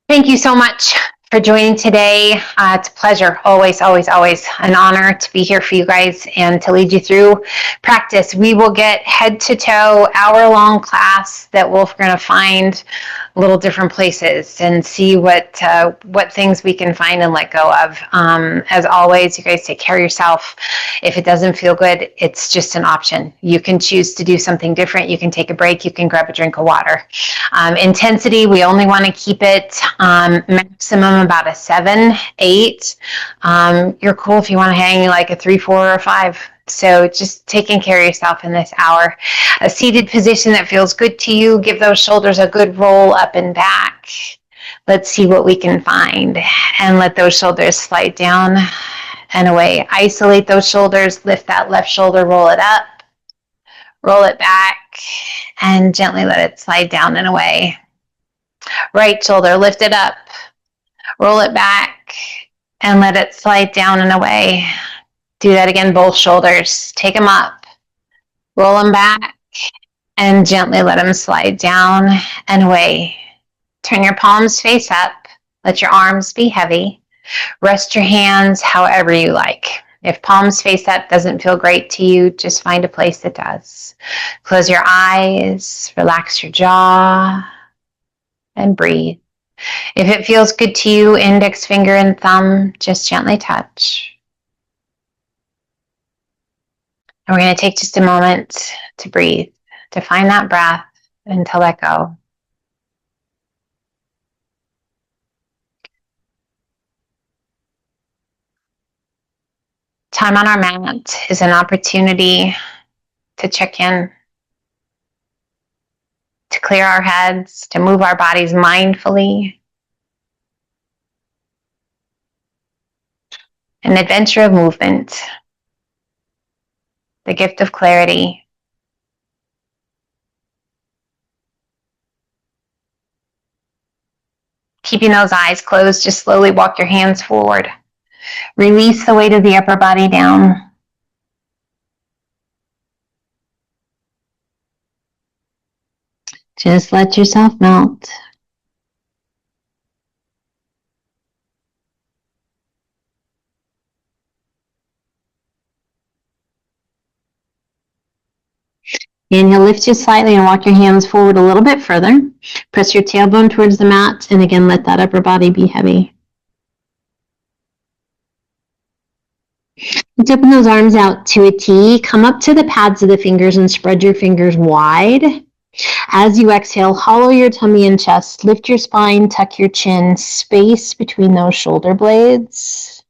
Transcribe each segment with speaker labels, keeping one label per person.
Speaker 1: Thank you so much for joining today. It's a pleasure, always, always, always an honor to be here for you guys and to lead you through practice. We will get head to toe, hour-long class that we're going to find little different places and see what things we can find and let go of. As always, you guys take care of yourself. If it doesn't feel good, it's just an option. You can choose to do something different. You can take a break. You can grab a drink of water. Intensity, we only want to keep it maximum about a 7, 8. You're cool if you want to hang like a 3, 4, or 5. So just taking care of yourself in this hour. A seated position that feels good to you. Give those shoulders a good roll up and back. Let's see what we can find. And let those shoulders slide down and away. Isolate those shoulders. Lift that left shoulder, roll it up. Roll it back and gently let it slide down and away. Right shoulder, lift it up. Roll it back and let it slide down and away. Do that again, both shoulders. Take them up, roll them back, and gently let them slide down and away. Turn your palms face up. Let your arms be heavy. Rest your hands however you like. If palms face up doesn't feel great to you, just find a place that does. Close your eyes, relax your jaw, and breathe. If it feels good to you, index finger and thumb, just gently touch. And we're going to take just a moment to breathe, to find that breath, and to let go. Time on our mat is an opportunity to check in, to clear our heads, to move our bodies mindfully. An adventure of movement, the gift of clarity. Keeping those eyes closed, just slowly walk your hands forward. Release the weight of the upper body down. Just let yourself melt. Inhale, lift you slightly and walk your hands forward a little bit further. Press your tailbone towards the mat, and again, let that upper body be heavy. Let's open those arms out to a T. Come up to the pads of the fingers and spread your fingers wide. As you exhale, hollow your tummy and chest. Lift your spine, tuck your chin, space between those shoulder blades.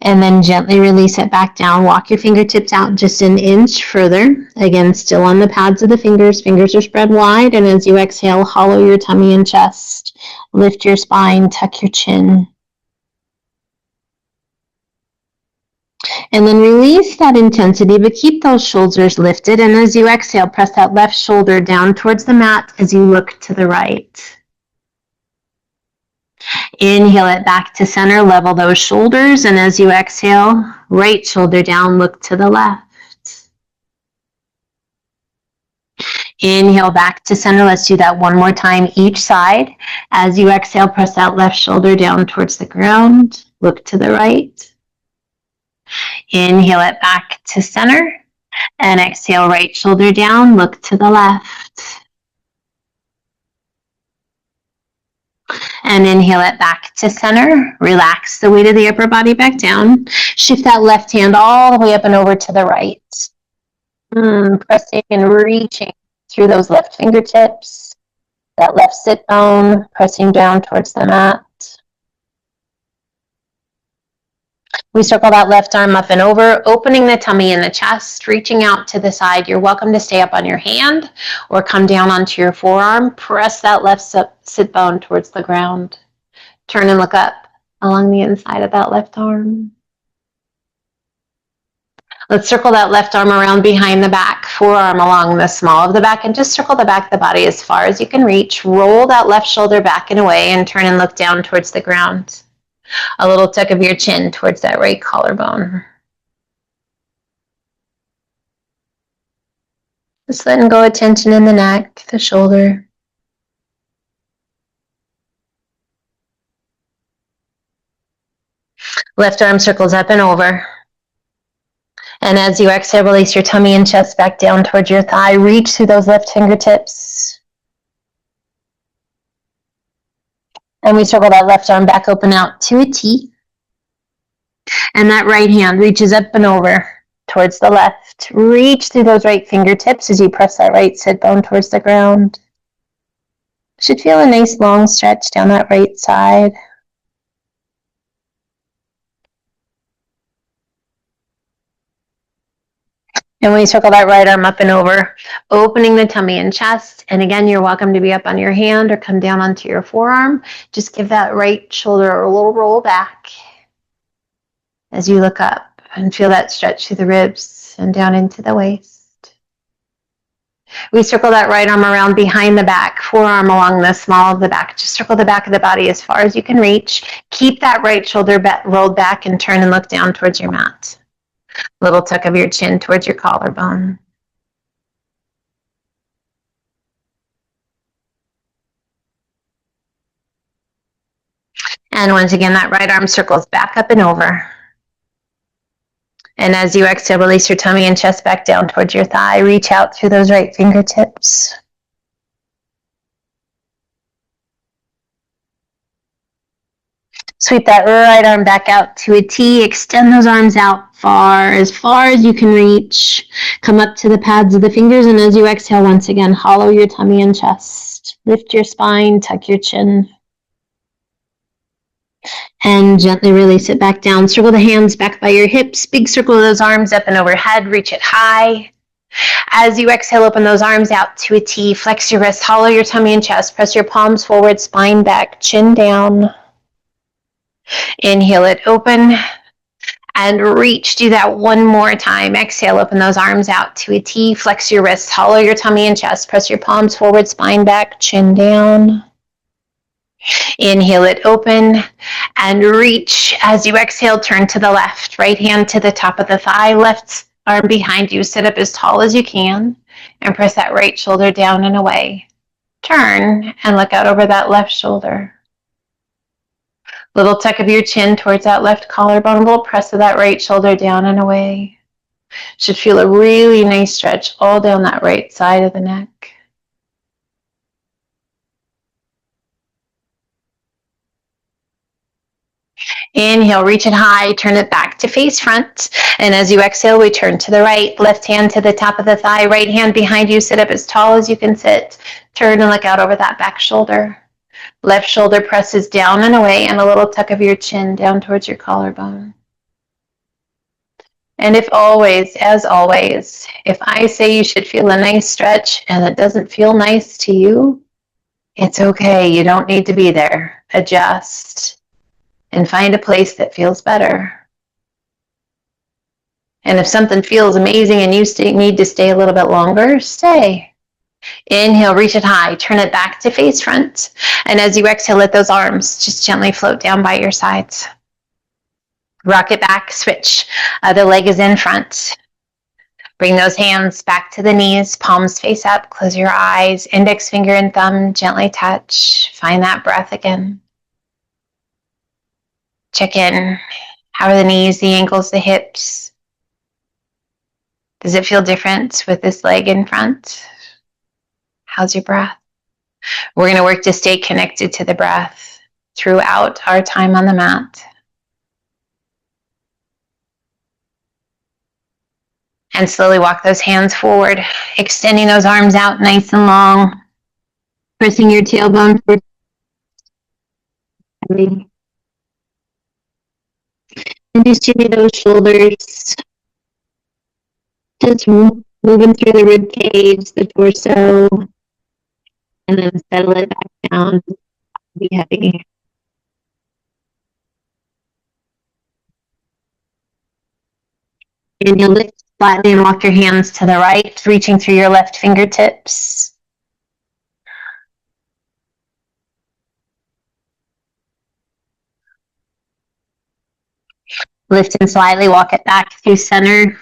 Speaker 1: And then gently release it back down. Walk your fingertips out just an inch further. Again, still on the pads of the fingers. Fingers are spread wide. And as you exhale, hollow your tummy and chest. Lift your spine, tuck your chin. And then release that intensity, but keep those shoulders lifted. And as you exhale, press that left shoulder down towards the mat as you look to the right. Inhale it back to center, level those shoulders, and as you exhale, right shoulder down, look to the left. Inhale back to center. Let's do that one more time each side. As you exhale, press that left shoulder down towards the ground, look to the right. Inhale it back to center, and exhale, right shoulder down, look to the left. And inhale it back to center. Relax the weight of the upper body back down. Shift that left hand all the way up and over to the right. Pressing and reaching through those left fingertips. That left sit bone, pressing down towards the mat. We circle that left arm up and over, opening the tummy and the chest, reaching out to the side. You're welcome to stay up on your hand or come down onto your forearm. Press that left sit bone towards the ground. Turn and look up along the inside of that left arm. Let's circle that left arm around behind the back, forearm along the small of the back, and just circle the back of the body as far as you can reach. Roll that left shoulder back and away and turn and look down towards the ground. A little tuck of your chin towards that right collarbone. Just letting go of tension in the neck, the shoulder. Left arm circles up and over. And as you exhale, release your tummy and chest back down towards your thigh. Reach through those left fingertips. And we circle that left arm back open out to a T. And that right hand reaches up and over towards the left. Reach through those right fingertips as you press that right sit bone towards the ground. Should feel a nice long stretch down that right side. And when you circle that right arm up and over, opening the tummy and chest. And again, you're welcome to be up on your hand or come down onto your forearm. Just give that right shoulder a little roll back as you look up and feel that stretch through the ribs and down into the waist. We circle that right arm around behind the back, forearm along the small of the back. Just circle the back of the body as far as you can reach. Keep that right shoulder rolled back and turn and look down towards your mat. Little tuck of your chin towards your collarbone. And once again, that right arm circles back up and over. And as you exhale, release your tummy and chest back down towards your thigh. Reach out through those right fingertips. Sweep that right arm back out to a T. Extend those arms out far as you can reach. Come up to the pads of the fingers, and as you exhale, once again, hollow your tummy and chest. Lift your spine, tuck your chin. And gently release it back down. Circle the hands back by your hips. Big circle of those arms up and overhead. Reach it high. As you exhale, open those arms out to a T. Flex your wrists, hollow your tummy and chest. Press your palms forward, spine back, chin down. Inhale it open and reach. Do that one more time. Exhale, open those arms out to a T. Flex your wrists, hollow your tummy and chest. Press your palms forward, spine back, chin down. Inhale it open and reach. As you exhale, turn to the left. Right hand to the top of the thigh. Left arm behind you. Sit up as tall as you can and press that right shoulder down and away. Turn and look out over that left shoulder. Little tuck of your chin towards that left collarbone. A little press of that right shoulder down and away. Should feel a really nice stretch all down that right side of the neck. Inhale, reach it high, turn it back to face front. And as you exhale, we turn to the right. Left hand to the top of the thigh, right hand behind you. Sit up as tall as you can sit. Turn and look out over that back shoulder. Left shoulder presses down and away, and a little tuck of your chin down towards your collarbone. And if always, as always, if I say you should feel a nice stretch and it doesn't feel nice to you, it's okay. You don't need to be there. Adjust and find a place that feels better. And if something feels amazing and you need to stay a little bit longer, stay. Inhale, reach it high, turn it back to face front. And as you exhale, let those arms just gently float down by your sides. Rock it back, switch. Other leg is in front. Bring those hands back to the knees, palms face up, close your eyes, index finger and thumb gently touch. Find that breath again. Check in. How are the knees, the ankles, the hips? Does it feel different with this leg in front? How's your breath? We're going to work to stay connected to the breath throughout our time on the mat. And slowly walk those hands forward, extending those arms out nice and long, pressing your tailbone forward. And just shimmy those shoulders. Just moving through the rib cage, the torso, and then settle it back down. Be heavy. And you'll lift slightly and walk your hands to the right, reaching through your left fingertips. Lift and slightly walk it back through center.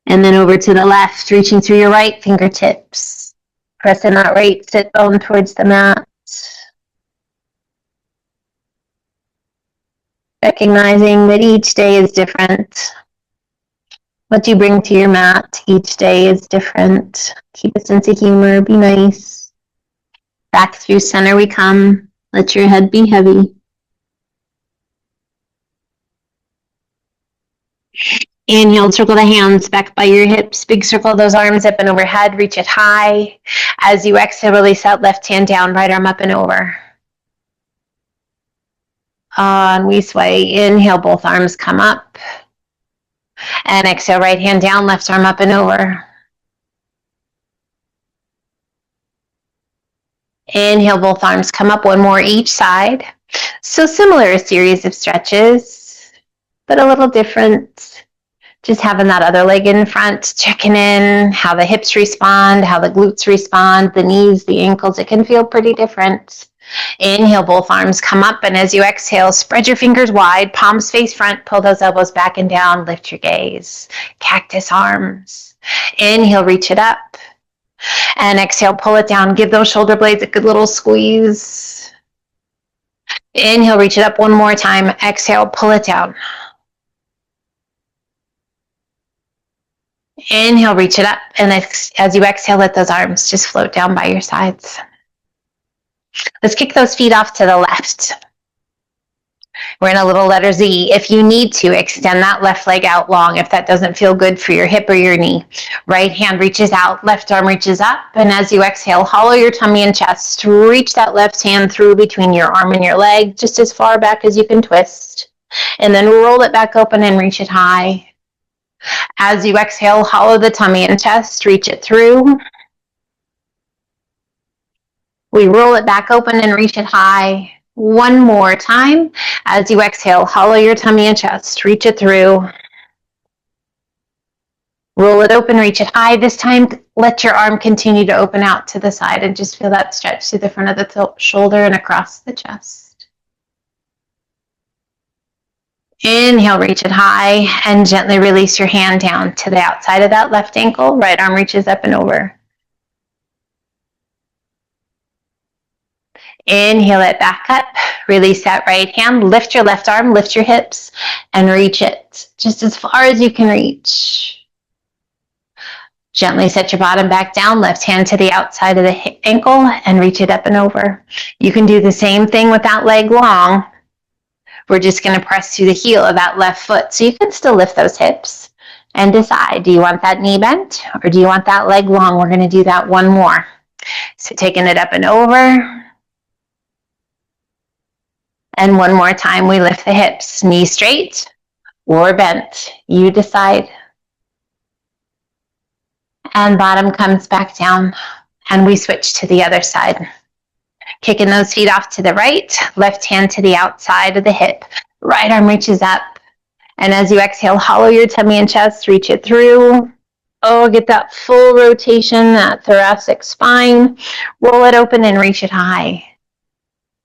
Speaker 1: And then over to the left, reaching through your right fingertips. Pressing that right sit bone towards the mat. Recognizing that each day is different. What you bring to your mat each day is different. Keep a sense of humor, be nice. Back through center we come. Let your head be heavy. Inhale, circle the hands back by your hips. Big circle those arms up and overhead. Reach it high. As you exhale, release that left hand down, right arm up and over. And we sway. Inhale, both arms come up. And exhale, right hand down, left arm up and over. Inhale, both arms come up, one more each side. So similar series of stretches, but a little different. Just having that other leg in front, checking in, how the hips respond, how the glutes respond, the knees, the ankles. It can feel pretty different. Inhale, both arms come up, and as you exhale, spread your fingers wide, palms face front, pull those elbows back and down, lift your gaze. Cactus arms. Inhale, reach it up. And exhale, pull it down. Give those shoulder blades a good little squeeze. Inhale, reach it up one more time. Exhale, pull it down. Inhale, reach it up. And as you exhale, let those arms just float down by your sides. Let's kick those feet off to the left. We're in a little letter Z. If you need to, extend that left leg out long if that doesn't feel good for your hip or your knee. Right hand reaches out, left arm reaches up, and as you exhale, hollow your tummy and chest. Reach that left hand through between your arm and your leg, just as far back as you can twist. And then roll it back open and reach it high. As you exhale, hollow the tummy and chest, reach it through. We roll it back open and reach it high. One more time. As you exhale, hollow your tummy and chest, reach it through. Roll it open, reach it high. This time, let your arm continue to open out to the side and just feel that stretch to the front of the shoulder and across the chest. Inhale, reach it high, and gently release your hand down to the outside of that left ankle. Right arm reaches up and over. Inhale it back up, release that right hand, lift your left arm, lift your hips, and reach it just as far as you can reach. Gently set your bottom back down, left hand to the outside of the ankle, and reach it up and over. You can do the same thing with that leg long. We're just going to press through the heel of that left foot, so you can still lift those hips and decide, do you want that knee bent, or do you want that leg long? We're going to do that one more. So taking it up and over. And one more time, we lift the hips, knee straight or bent. You decide. And bottom comes back down. And we switch to the other side. Kicking those feet off to the right, left hand to the outside of the hip. Right arm reaches up. And as you exhale, hollow your tummy and chest, reach it through. Oh, get that full rotation, that thoracic spine. Roll it open and reach it high.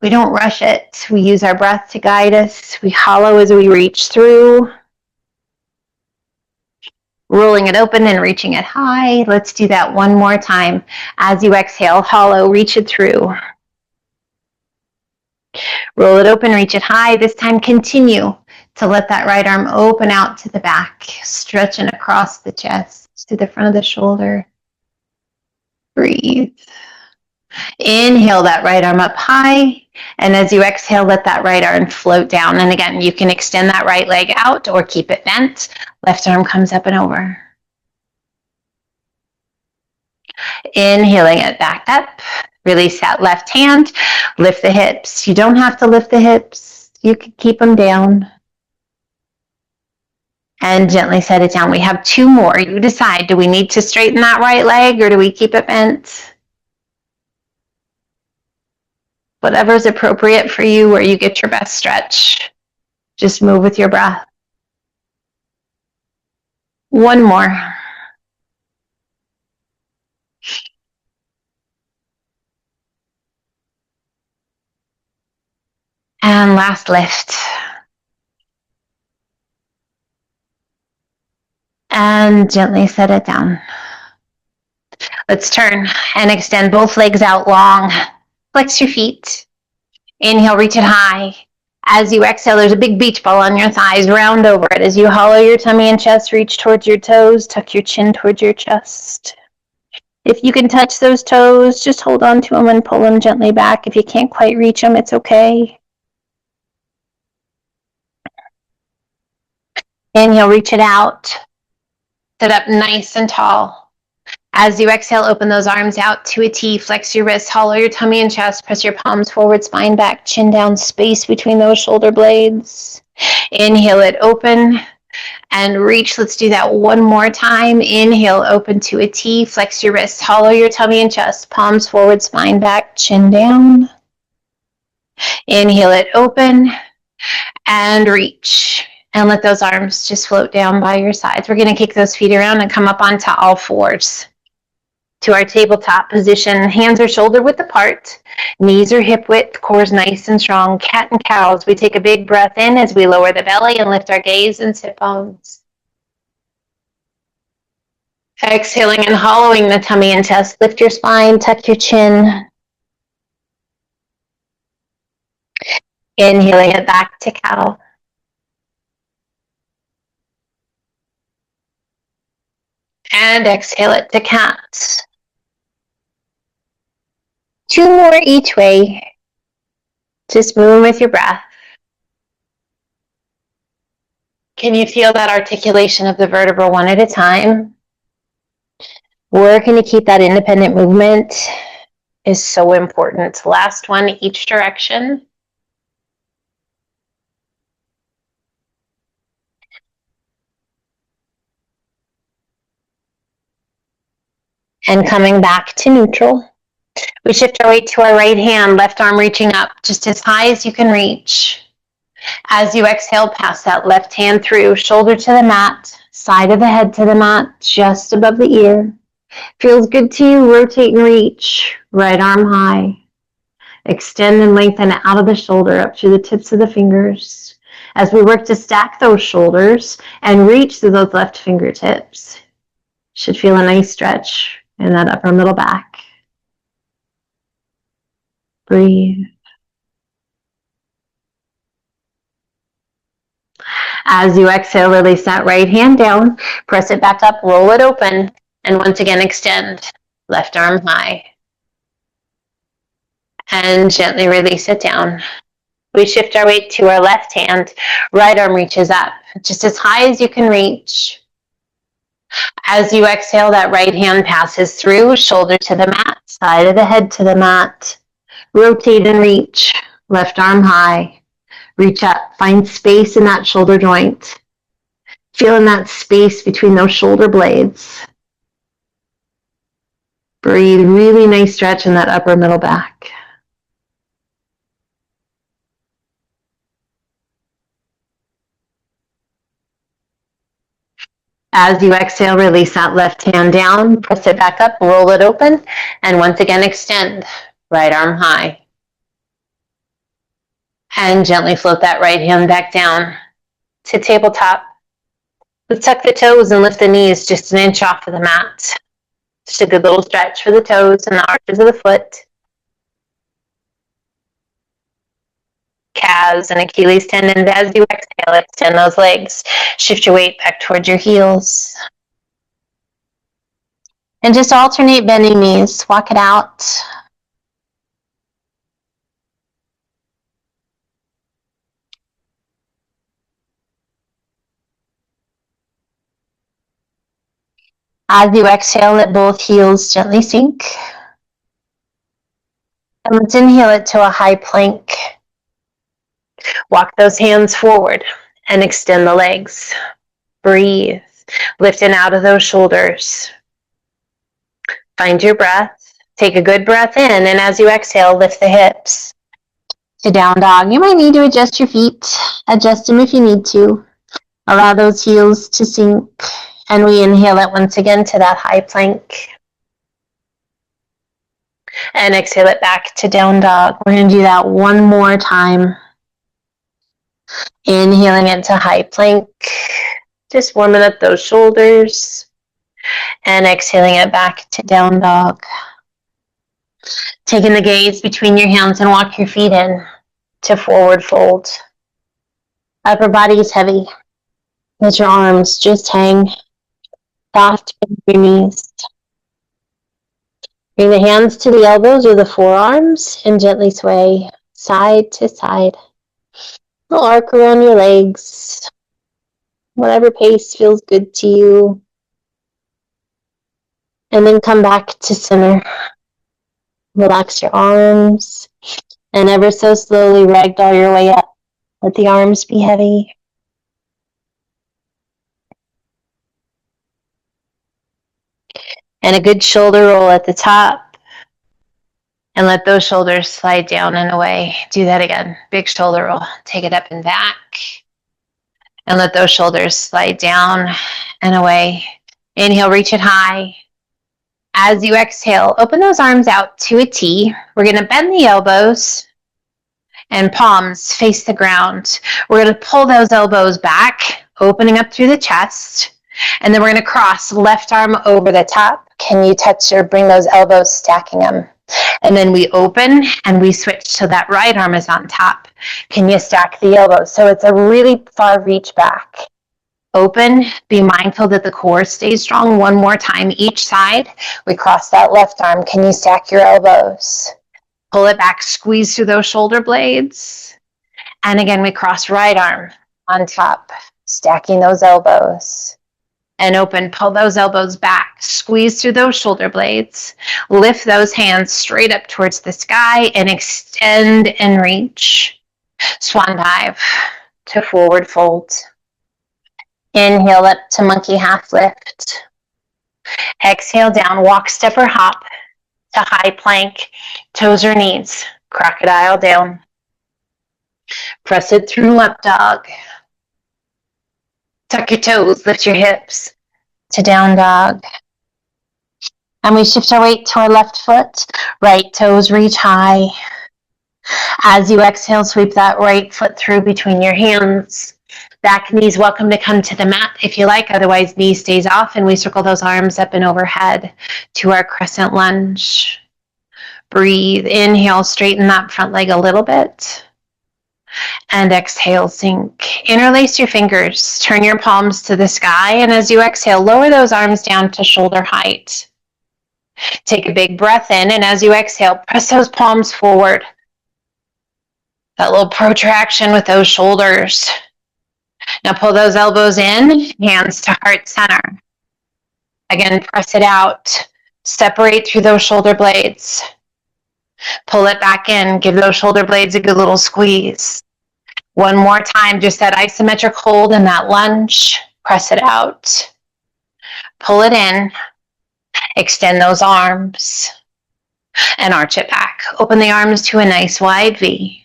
Speaker 1: We don't rush it. We use our breath to guide us. We hollow as we reach through. Rolling it open and reaching it high. Let's do that one more time. As you exhale, hollow, reach it through. Roll it open, reach it high. This time continue to let that right arm open out to the back, stretching across the chest to the front of the shoulder. Breathe. Inhale that right arm up high, and as you exhale, let that right arm float down. And again, you can extend that right leg out or keep it bent. Left arm comes up and over. Inhaling it back up. Release that left hand. Lift the hips. You don't have to lift the hips. You can keep them down. And gently set it down. We have two more. You decide, do we need to straighten that right leg or do we keep it bent? Whatever is appropriate for you, where you get your best stretch. Just move with your breath. One more. And last lift. And gently set it down. Let's turn and extend both legs out long. Flex your feet. Inhale, reach it high. As you exhale, there's a big beach ball on your thighs. Round over it. As you hollow your tummy and chest, reach towards your toes. Tuck your chin towards your chest. If you can touch those toes, just hold on to them and pull them gently back. If you can't quite reach them, it's okay. Inhale, reach it out. Sit up nice and tall. As you exhale, open those arms out to a T. Flex your wrists, hollow your tummy and chest. Press your palms forward, spine back, chin down, space between those shoulder blades. Inhale it open and reach. Let's do that one more time. Inhale, open to a T. Flex your wrists, hollow your tummy and chest. Palms forward, spine back, chin down. Inhale it open and reach. And let those arms just float down by your sides. We're going to kick those feet around and come up onto all fours to our tabletop position. Hands are shoulder width apart. Knees are hip width. Core is nice and strong. Cat and cows. We take a big breath in as we lower the belly and lift our gaze and sit bones. Exhaling and hollowing the tummy and chest. Lift your spine. Tuck your chin. Inhaling it back to cow. And exhale it to cat. 2 more each way. Just move with your breath. Can you feel that articulation of the vertebra one at a time? Working to keep that independent movement is so important. Last one, each direction. And coming back to neutral. We shift our weight to our right hand, left arm reaching up just as high as you can reach. As you exhale, pass that left hand through, shoulder to the mat, side of the head to the mat, just above the ear. Feels good to you, rotate and reach, right arm high. Extend and lengthen out of the shoulder up through the tips of the fingers. As we work to stack those shoulders and reach through those left fingertips. Should feel a nice stretch in that upper middle back. Breathe. As you exhale, release that right hand down, press it back up, roll it open, and once again extend. Left arm high. And gently release it down. We shift our weight to our left hand, right arm reaches up, just as high as you can reach. As you exhale, that right hand passes through, shoulder to the mat, side of the head to the mat. Rotate and reach, left arm high. Reach up, find space in that shoulder joint. Feeling that space between those shoulder blades. Breathe, really nice stretch in that upper middle back. As you exhale, release that left hand down, press it back up, roll it open, and once again extend, right arm high. And gently float that right hand back down to tabletop. Let's tuck the toes and lift the knees just an inch off of the mat. Just a good little stretch for the toes and the arches of the foot. Calves and Achilles tendons. As you exhale, extend those legs. Shift your weight back towards your heels. And just alternate bending knees. Walk it out. As you exhale, let both heels gently sink. And let's inhale it to a high plank. Walk those hands forward and extend the legs. Breathe. Lifting out of those shoulders. Find your breath. Take a good breath in, and as you exhale, lift the hips to down dog. You might need to adjust your feet. Adjust them if you need to. Allow those heels to sink. And we inhale it once again to that high plank. And exhale it back to down dog. We're going to do that one more time. Inhaling it to high plank. Just warming up those shoulders. And exhaling it back to down dog. Taking the gaze between your hands and walk your feet in to forward fold. Upper body is heavy. Let your arms just hang soft beneath your knees. Bring the hands to the elbows or the forearms and gently sway side to side. Little arc around your legs. Whatever pace feels good to you. And then come back to center. Relax your arms and ever so slowly ragdoll your way up. Let the arms be heavy. And a good shoulder roll at the top. And let those shoulders slide down and away. Do that again. Big shoulder roll. Take it up and back. And let those shoulders slide down and away. Inhale, reach it high. As you exhale, open those arms out to a T. We're going to bend the elbows and palms face the ground. We're going to pull those elbows back, opening up through the chest. And then we're going to cross left arm over the top. Can you touch or bring those elbows, stacking them? And then we open and we switch so that right arm is on top. Can you stack the elbows? So it's a really far reach back. Open, be mindful that the core stays strong. One more time each side. We cross that left arm. Can you stack your elbows? Pull it back, squeeze through those shoulder blades. And again, we cross right arm on top, stacking those elbows. And open, pull those elbows back, squeeze through those shoulder blades, lift those hands straight up towards the sky and extend and reach. Swan dive to forward fold. Inhale up to monkey half lift. Exhale down, walk, step, or hop to high plank, toes or knees, crocodile down. Press it through up dog. Tuck your toes, lift your hips to down dog. And we shift our weight to our left foot. Right toes reach high. As you exhale, sweep that right foot through between your hands. Back knees welcome to come to the mat if you like. Otherwise, knee stays off and we circle those arms up and overhead to our crescent lunge. Breathe. Inhale, straighten that front leg a little bit. And exhale, sink. Interlace your fingers. Turn your palms to the sky. And as you exhale, lower those arms down to shoulder height. Take a big breath in. And as you exhale, press those palms forward. That little protraction with those shoulders. Now pull those elbows in, hands to heart center. Again, press it out. Separate through those shoulder blades. Pull it back in. Give those shoulder blades a good little squeeze. One more time, just that isometric hold and that lunge. Press it out. Pull it in. Extend those arms. And arch it back. Open the arms to a nice wide V.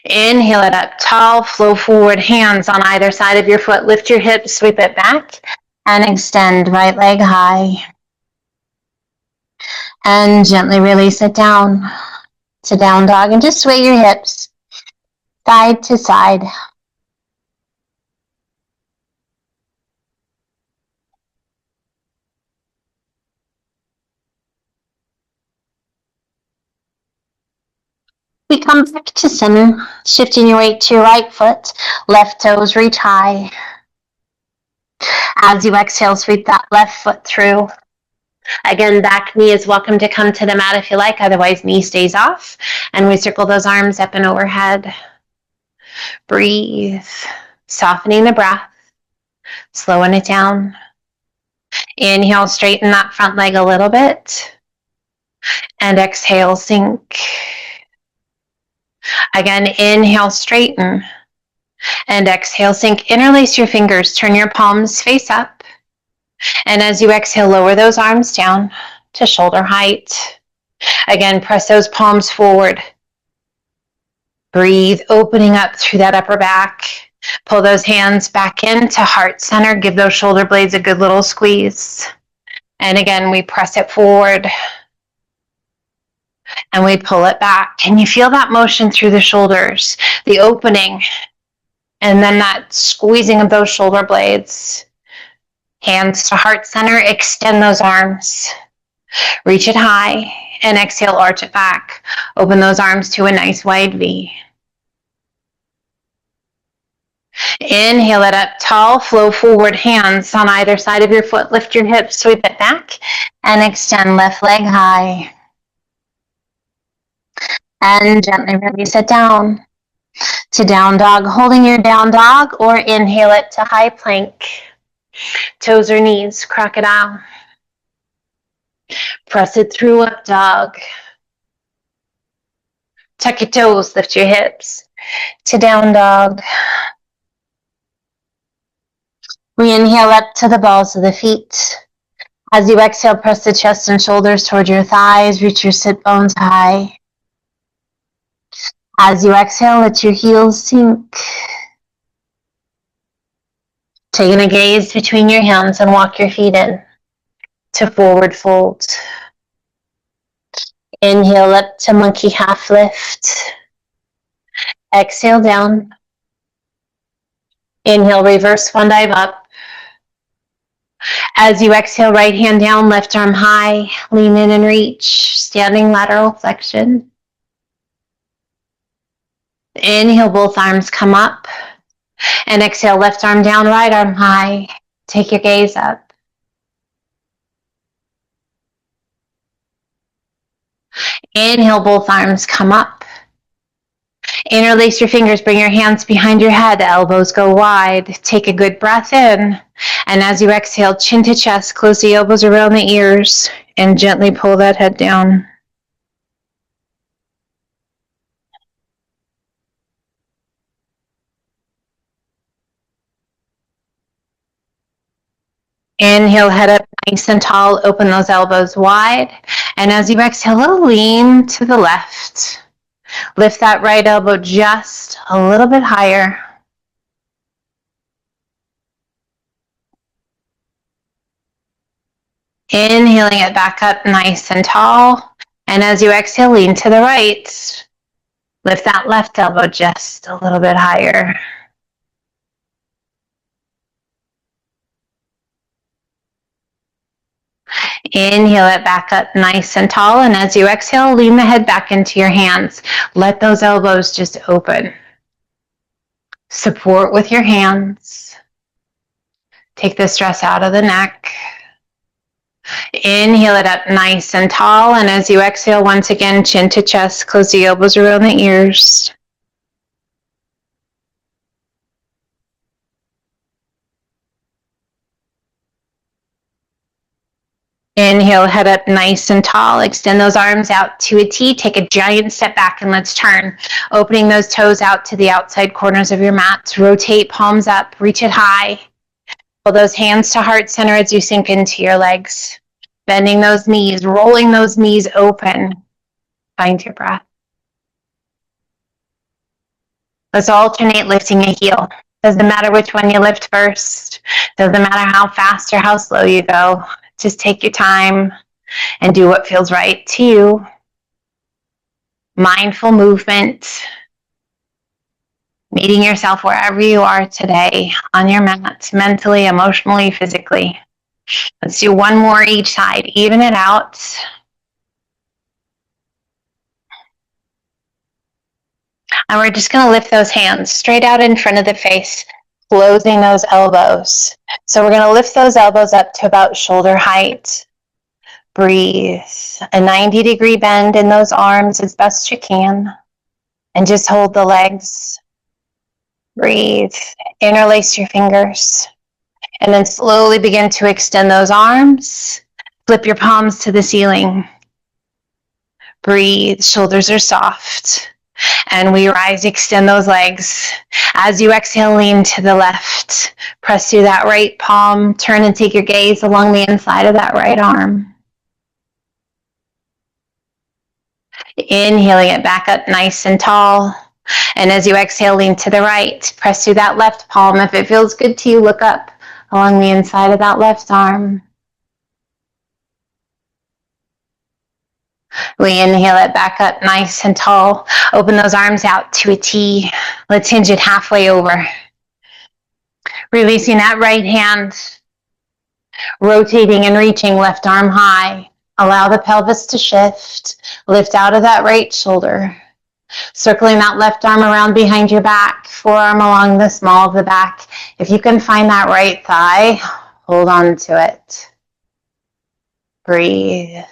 Speaker 1: Inhale it up tall, flow forward, hands on either side of your foot. Lift your hips, sweep it back, and extend right leg high. And gently release it down to down dog. And just sway your hips side to side. We come back to center, shifting your weight to your right foot. Left toes reach high. As you exhale, sweep that left foot through. Again, back knee is welcome to come to the mat if you like. Otherwise, knee stays off. And we circle those arms up and overhead. Breathe. Softening the breath. Slowing it down. Inhale, straighten that front leg a little bit. And exhale, sink. Again, inhale, straighten. And exhale, sink. Interlace your fingers. Turn your palms face up. And as you exhale, lower those arms down to shoulder height. Again, press those palms forward. Breathe, opening up through that upper back. Pull those hands back into heart center. Give those shoulder blades a good little squeeze. And again, we press it forward. And we pull it back. Can you feel that motion through the shoulders? The opening. And then that squeezing of those shoulder blades. Hands to heart center. Extend those arms. Reach it high. And exhale, arch it back. Open those arms to a nice wide V. Inhale it up tall, flow forward, hands on either side of your foot. Lift your hips, sweep it back, and extend left leg high. And gently release it down to down dog, holding your down dog, or inhale it to high plank. Toes or knees, crocodile. Press it through up dog. Tuck your toes, lift your hips to down dog. We inhale up to the balls of the feet. As you exhale, press the chest and shoulders toward your thighs, reach your sit bones high. As you exhale, let your heels sink. Taking a gaze between your hands and walk your feet in to forward fold. Inhale up to monkey half lift. Exhale down. Inhale, reverse one dive up. As you exhale, right hand down, left arm high. Lean in and reach, standing lateral flexion. Inhale, both arms come up. And exhale, left arm down, right arm high. Take your gaze up. Inhale, both arms come up. Interlace your fingers, bring your hands behind your head, elbows go wide. Take a good breath in. And as you exhale, chin to chest, close the elbows around the ears, and gently pull that head down. Inhale, head up nice and tall, open those elbows wide. And as you exhale, lean to the left. Lift that right elbow just a little bit higher. Inhaling it back up nice and tall. And as you exhale, lean to the right. Lift that left elbow just a little bit higher. Inhale it back up nice and tall. And as you exhale, lean the head back into your hands. Let those elbows just open. Support with your hands. Take the stress out of the neck. Inhale it up nice and tall. And as you exhale, once again, chin to chest, close the elbows around the ears. Inhale, head up nice and tall. Extend those arms out to a T. Take a giant step back and let's turn. Opening those toes out to the outside corners of your mat. Rotate palms up, reach it high. Pull those hands to heart center as you sink into your legs. Bending those knees, rolling those knees open. Find your breath. Let's alternate lifting a heel. Doesn't matter which one you lift first. Doesn't matter how fast or how slow you go. Just take your time and do what feels right to you. Mindful movement. Meeting yourself wherever you are today on your mat, mentally, emotionally, physically. Let's do one more each side. Even it out. And we're just going to lift those hands straight out in front of the face, closing those elbows. So we're going to lift those elbows up to about shoulder height. Breathe. A 90-degree bend in those arms as best you can. And just hold the legs. Breathe. Interlace your fingers. And then slowly begin to extend those arms. Flip your palms to the ceiling. Breathe. Shoulders are soft. And we rise, extend those legs. As you exhale, lean to the left. Press through that right palm. Turn and take your gaze along the inside of that right arm. Inhaling it back up nice and tall. And as you exhale, lean to the right. Press through that left palm. If it feels good to you, look up along the inside of that left arm. We inhale it back up nice and tall. Open those arms out to a T. Let's hinge it halfway over. Releasing that right hand. Rotating and reaching left arm high. Allow the pelvis to shift. Lift out of that right shoulder. Circling that left arm around behind your back, forearm along the small of the back. If you can find that right thigh, hold on to it. Breathe.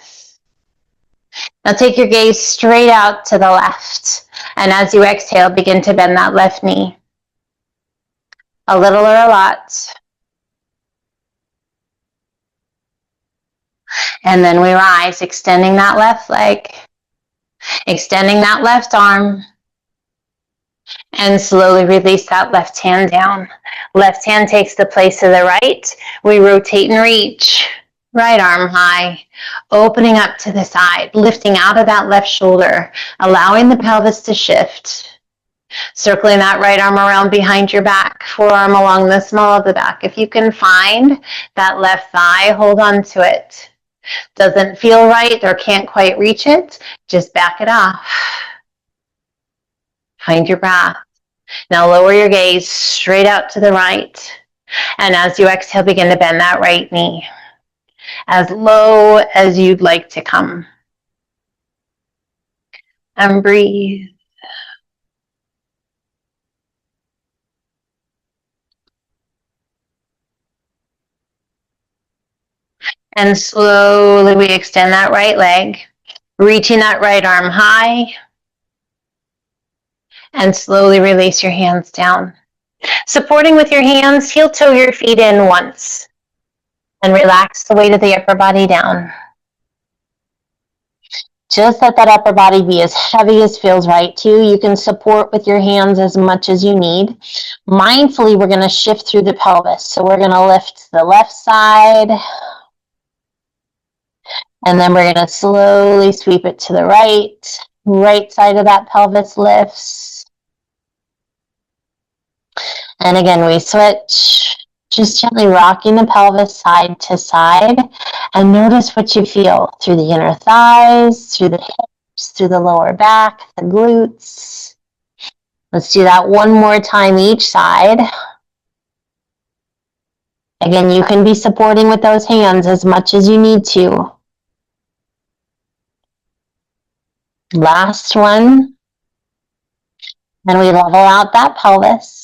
Speaker 1: Now take your gaze straight out to the left. And as you exhale, begin to bend that left knee. A little or a lot. And then we rise, extending that left leg, extending that left arm, and slowly release that left hand down. Left hand takes the place of the right. We rotate and reach. Right arm high, opening up to the side, lifting out of that left shoulder, allowing the pelvis to shift. Circling that right arm around behind your back, forearm along the small of the back. If you can find that left thigh, hold on to it. Doesn't feel right or can't quite reach it, just back it off. Find your breath. Now lower your gaze straight out to the right. And as you exhale, begin to bend that right knee as low as you'd like to come. And breathe. And slowly we extend that right leg, reaching that right arm high. And slowly release your hands down. Supporting with your hands, heel toe your feet in once. And relax the weight of the upper body down. Just let that upper body be as heavy as feels right to you. You can support with your hands as much as you need. Mindfully, we're going to shift through the pelvis. So we're going to lift the left side. And then we're going to slowly sweep it to the right. Right side of that pelvis lifts. And again, we switch. Just gently rocking the pelvis side to side. And notice what you feel through the inner thighs, through the hips, through the lower back, the glutes. Let's do that one more time each side. Again, you can be supporting with those hands as much as you need to. Last one. And we level out that pelvis.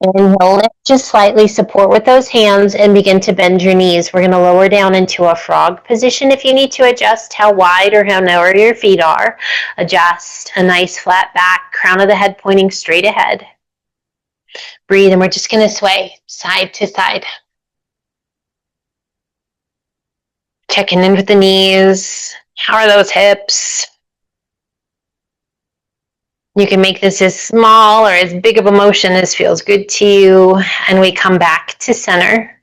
Speaker 1: Inhale, lift just slightly, support with those hands, and begin to bend your knees. We're going to lower down into a frog position. If you need to adjust how wide or how narrow your feet are, adjust a nice flat back, crown of the head pointing straight ahead. Breathe, and we're just going to sway side to side. Checking in with the knees. How are those hips? You can make this as small or as big of a motion as feels good to you. And we come back to center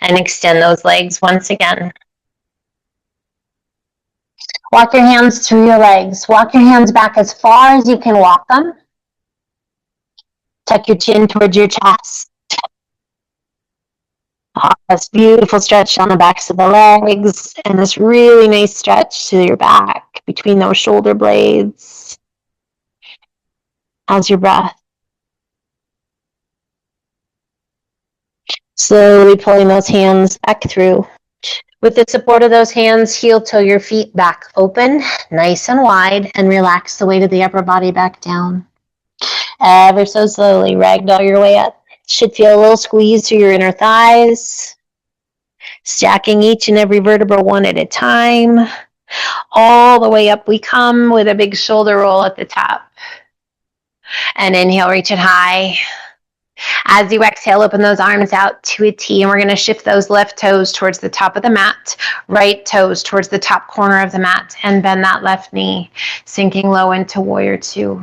Speaker 1: and extend those legs once again. Walk your hands through your legs. Walk your hands back as far as you can walk them. Tuck your chin towards your chest. This beautiful stretch on the backs of the legs. And this really nice stretch to your back between those shoulder blades. How's your breath? Slowly pulling those hands back through. With the support of those hands, heel toe your feet back open, nice and wide, and relax the weight of the upper body back down. Ever so slowly, ragdoll your way up. Should feel a little squeeze through your inner thighs. Stacking each and every vertebra one at a time. All the way up we come with a big shoulder roll at the top. And inhale, reach it high. As you exhale, open those arms out to a T, and we're going to shift those left toes towards the top of the mat, right toes towards the top corner of the mat, and bend that left knee, sinking low into warrior two.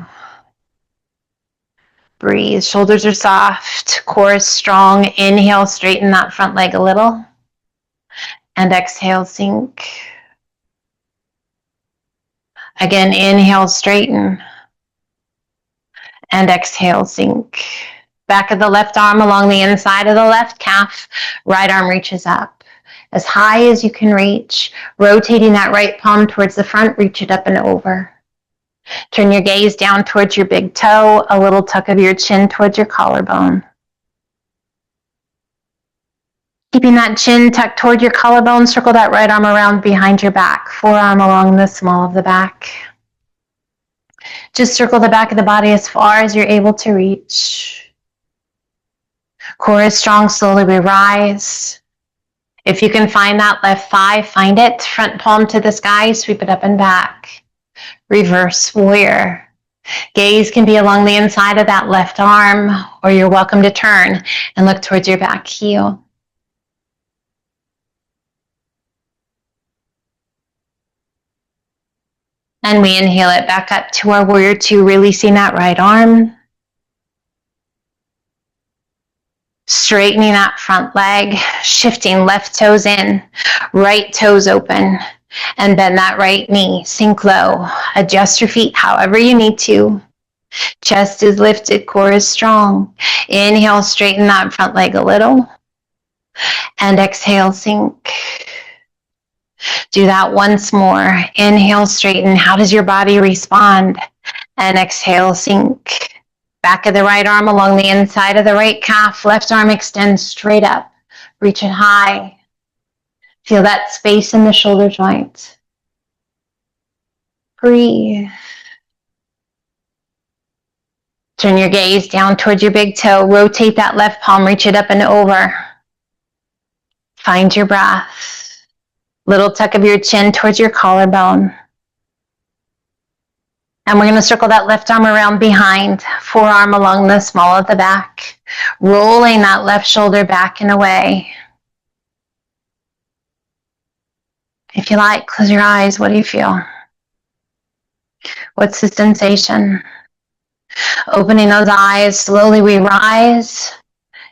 Speaker 1: Breathe. Shoulders are soft, core is strong. Inhale, straighten that front leg a little, and exhale, sink. Again, inhale, straighten, and exhale, sink. Back of the left arm along the inside of the left calf. Right arm reaches up as high as you can reach. Rotating that right palm towards the front, reach it up and over. Turn your gaze down towards your big toe, a little tuck of your chin towards your collarbone. Keeping that chin tucked toward your collarbone, circle that right arm around behind your back, forearm along the small of the back. Just circle the back of the body as far as you're able to reach. Core is strong. Slowly we rise. If you can find that left thigh, find it. Front palm to the sky, sweep it up and back. Reverse warrior. Gaze can be along the inside of that left arm, or you're welcome to turn and look towards your back heel. And we inhale it back up to our warrior two, releasing that right arm. Straightening that front leg, shifting left toes in, right toes open, and bend that right knee. Sink low. Adjust your feet however you need to. Chest is lifted, core is strong. Inhale, straighten that front leg a little. And exhale, sink. Do that once more. Inhale, straighten. How does your body respond? And exhale, sink. Back of the right arm along the inside of the right calf. Left arm extends straight up. Reach it high. Feel that space in the shoulder joint. Breathe. Turn your gaze down towards your big toe. Rotate that left palm. Reach it up and over. Find your breath. Little tuck of your chin towards your collarbone. And we're going to circle that left arm around behind, forearm along the small of the back, rolling that left shoulder back and away. If you like, close your eyes. What do you feel? What's the sensation? Opening those eyes, slowly we rise.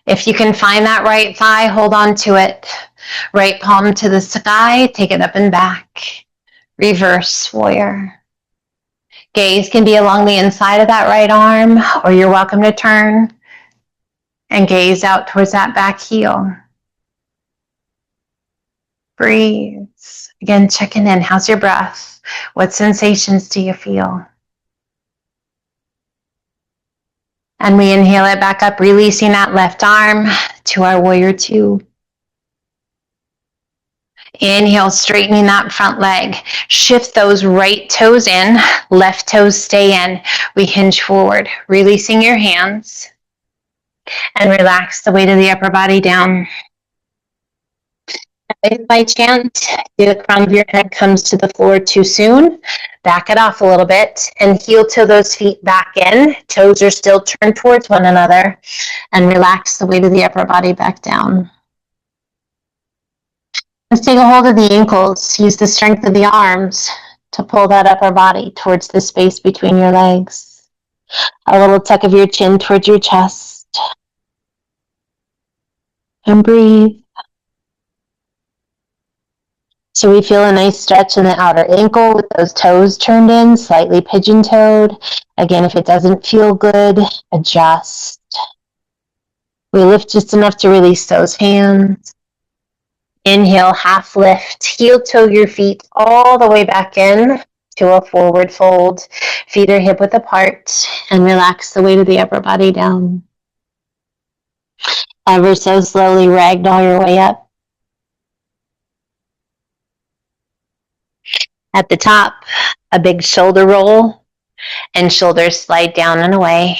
Speaker 1: If you can find that right thigh, hold on to it. Right palm to the sky, take it up and back. Reverse warrior. Gaze can be along the inside of that right arm, or you're welcome to turn and gaze out towards that back heel. Breathe. Again, checking in. How's your breath? What sensations do you feel? And we inhale it back up, releasing that left arm to our warrior two. Inhale, straightening that front leg. Shift those right toes in, left toes stay in. We hinge forward, releasing your hands. And relax the weight of the upper body down. If by chance the crown of your head comes to the floor too soon, back it off a little bit and heel to those feet back in. Toes are still turned towards one another, and relax the weight of the upper body back down. Let's take a hold of the ankles. Use the strength of the arms to pull that upper body towards the space between your legs. A little tuck of your chin towards your chest. And breathe. So we feel a nice stretch in the outer ankle with those toes turned in, slightly pigeon-toed. Again, if it doesn't feel good, adjust. We lift just enough to release those hands. Inhale, half lift. Heel toe your feet all the way back in to a forward fold. Feet are hip width apart, and relax the weight of the upper body down. Ever so slowly ragdoll your way up. At the top, a big shoulder roll, and shoulders slide down and away.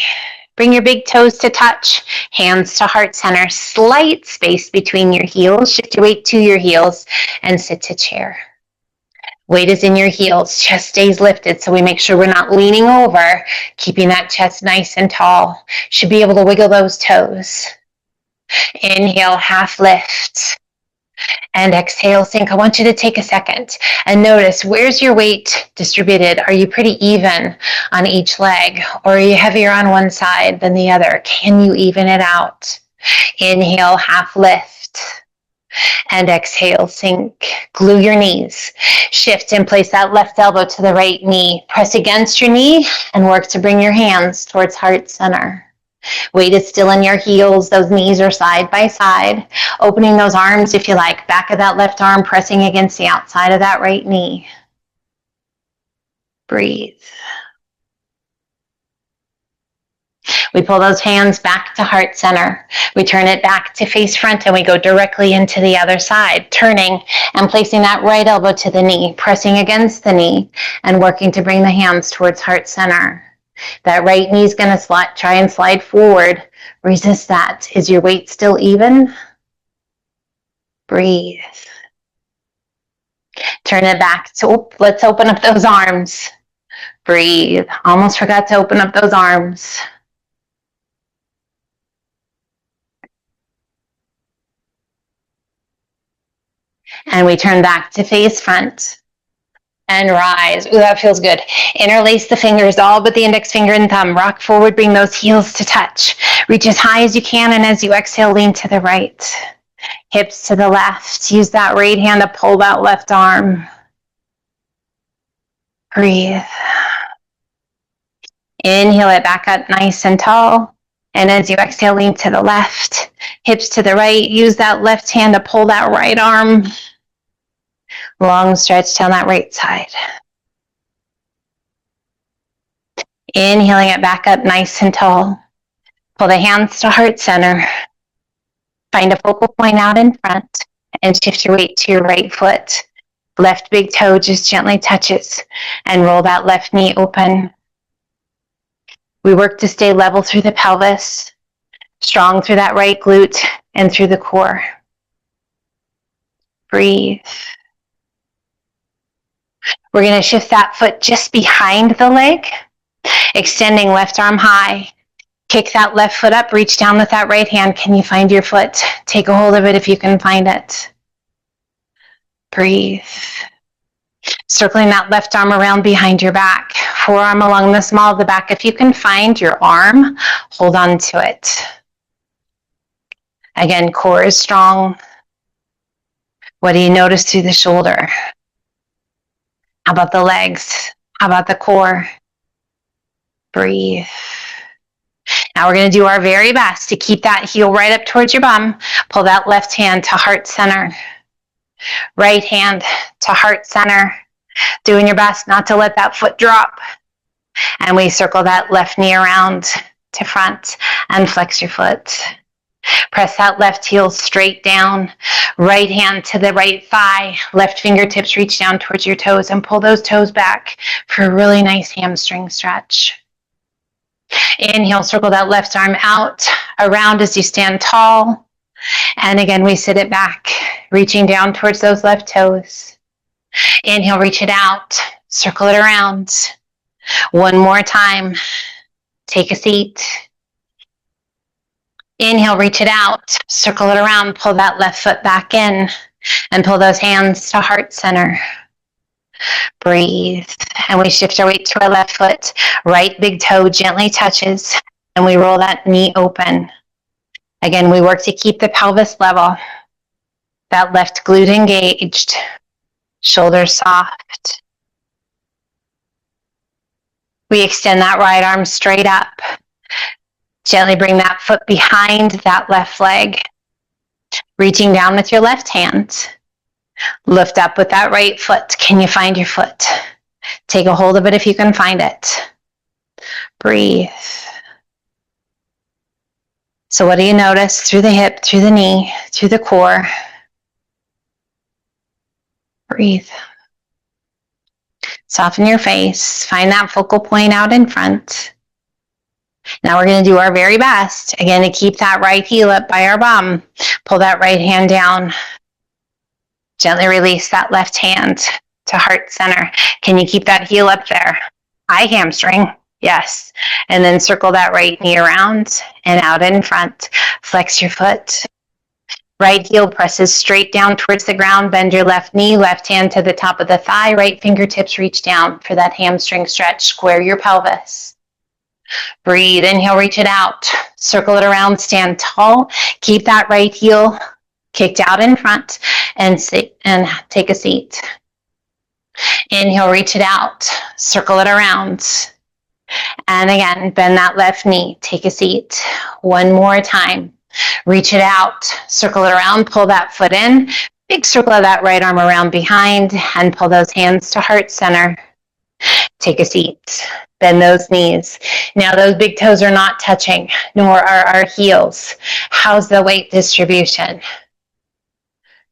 Speaker 1: Bring your big toes to touch, hands to heart center, slight space between your heels. Shift your weight to your heels and sit to chair. Weight is in your heels, chest stays lifted, so we make sure we're not leaning over, keeping that chest nice and tall. Should be able to wiggle those toes. Inhale, half lift. And exhale, sink. I want you to take a second and notice, where's your weight distributed? Are you pretty even on each leg, or are you heavier on one side than the other? Can you even it out? Inhale, half lift. And exhale, sink. Glue your knees. Shift and place that left elbow to the right knee. Press against your knee and work to bring your hands towards heart center. Weight is still in your heels. Those knees are side by side. Opening those arms, if you like. Back of that left arm pressing against the outside of that right knee. Breathe. We pull those hands back to heart center. We turn it back to face front, and we go directly into the other side, turning and placing that right elbow to the knee, pressing against the knee, and working to bring the hands towards heart center. That right knee is going to try and slide forward. Resist that. Is your weight still even? Breathe. Turn it back. So let's open up those arms. Breathe. Almost forgot to open up those arms. And we turn back to face front. And rise. Ooh, that feels good. Interlace the fingers, all but the index finger and thumb. Rock forward, bring those heels to touch. Reach as high as you can, and as you exhale, lean to the right. Hips to the left. Use that right hand to pull that left arm. Breathe. Inhale it back up nice and tall. And as you exhale, lean to the left. Hips to the right. Use that left hand to pull that right arm. Long stretch down that right side. Inhaling it back up nice and tall. Pull the hands to heart center. Find a focal point out in front and shift your weight to your right foot. Left big toe just gently touches and roll that left knee open. We work to stay level through the pelvis, strong through that right glute and through the core. Breathe. We're going to shift that foot just behind the leg, extending left arm high. Kick that left foot up, reach down with that right hand. Can you find your foot? Take a hold of it if you can find it. Breathe. Circling that left arm around behind your back. Forearm along the small of the back. If you can find your arm, hold on to it. Again, core is strong. What do you notice through the shoulder? How about the legs? How about the core? Breathe. Now we're going to do our very best to keep that heel right up towards your bum. Pull that left hand to heart center. Right hand to heart center. Doing your best not to let that foot drop. And we circle that left knee around to front and flex your foot. Press that left heel straight down. Right hand to the right thigh. Left fingertips reach down towards your toes and pull those toes back for a really nice hamstring stretch. Inhale, circle that left arm out, around as you stand tall. And again, we sit it back, reaching down towards those left toes. Inhale, reach it out, circle it around. One more time. Take a seat. Inhale, reach it out, circle it around, pull that left foot back in, and pull those hands to heart center. Breathe. And we shift our weight to our left foot. Right big toe gently touches, and we roll that knee open. Again, we work to keep the pelvis level. That left glute engaged. Shoulders soft. We extend that right arm straight up. Gently bring that foot behind that left leg. Reaching down with your left hand. Lift up with that right foot. Can you find your foot? Take a hold of it if you can find it. Breathe. So what do you notice through the hip, through the knee, through the core? Breathe. Soften your face. Find that focal point out in front. Now we're going to do our very best, again, to keep that right heel up by our bum. Pull that right hand down. Gently release that left hand to heart center. Can you keep that heel up there? High hamstring. Yes. And then circle that right knee around and out in front. Flex your foot. Right heel presses straight down towards the ground. Bend your left knee, left hand to the top of the thigh. Right fingertips reach down for that hamstring stretch. Square your pelvis. Breathe. Inhale, reach it out. Circle it around. Stand tall. Keep that right heel kicked out in front and sit and take a seat. Inhale, reach it out. Circle it around. And again, bend that left knee. Take a seat. One more time. Reach it out. Circle it around. Pull that foot in. Big circle of that right arm around behind and pull those hands to heart center. Take a seat. Bend those knees. Now those big toes are not touching, nor are our heels. How's the weight distribution?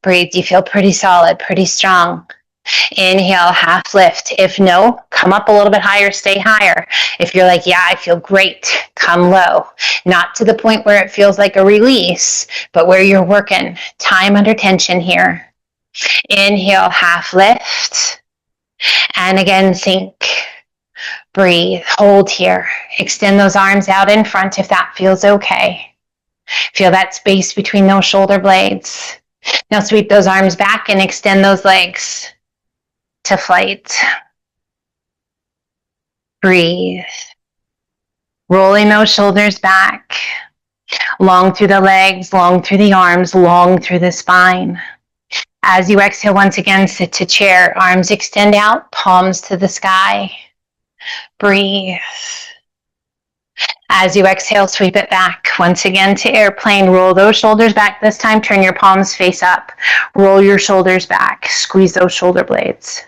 Speaker 1: Breathe. You feel pretty solid, pretty strong. Inhale, half lift. If no, come up a little bit higher, stay higher. If you're like, yeah, I feel great, come low. Not to the point where it feels like a release, but where you're working time under tension here. Inhale, half lift. And again, sink. Breathe, hold here. Extend those arms out in front if that feels okay. Feel that space between those shoulder blades. Now sweep those arms back and extend those legs to flight. Breathe. Rolling those shoulders back. Long through the legs, long through the arms, long through the spine. As you exhale, once again, sit to chair. Arms extend out, palms to the sky. Breathe. As you exhale, sweep it back. Once again to airplane. Roll those shoulders back. This time, turn your palms face up. Roll your shoulders back. Squeeze those shoulder blades.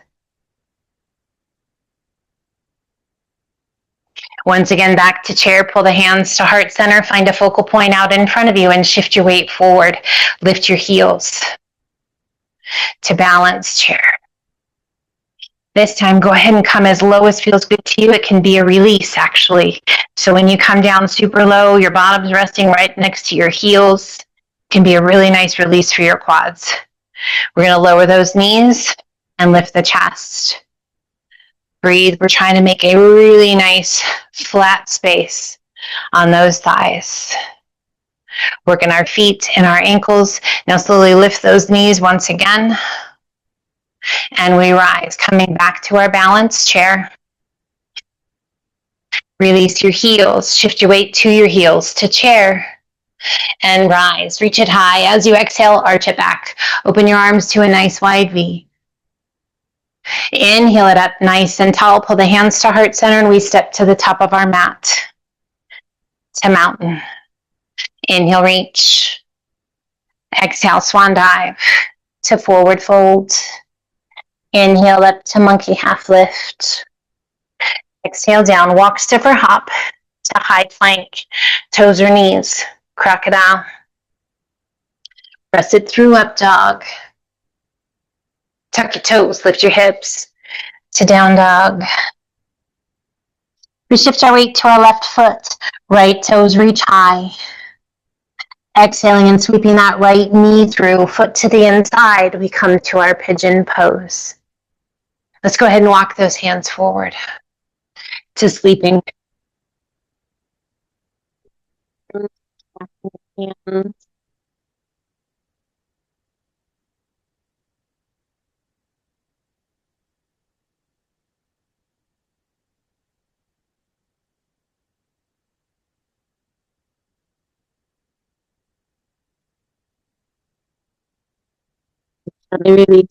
Speaker 1: Once again, back to chair. Pull the hands to heart center. Find a focal point out in front of you and shift your weight forward. Lift your heels to balance chair. This time, go ahead and come as low as feels good to you. It can be a release, actually. So when you come down super low, your bottom's resting right next to your heels. It can be a really nice release for your quads. We're going to lower those knees and lift the chest. Breathe. We're trying to make a really nice flat space on those thighs. Working our feet and our ankles. Now slowly lift those knees once again. And we rise, coming back to our balanced chair. Release your heels. Shift your weight to your heels, to chair. And rise. Reach it high. As you exhale, arch it back. Open your arms to a nice wide V. Inhale it up nice and tall. Pull the hands to heart center and we step to the top of our mat. To mountain. Inhale, reach. Exhale, swan dive. To forward fold. Inhale up to monkey half lift. Exhale down, walk, stiff or hop to high plank. Toes or knees, crocodile. Press it through, up dog. Tuck your toes, lift your hips to down dog. We shift our weight to our left foot. Right toes reach high. Exhaling and sweeping that right knee through, foot to the inside. We come to our pigeon pose. Let's go ahead and walk those hands forward to sleeping. Hands. Release.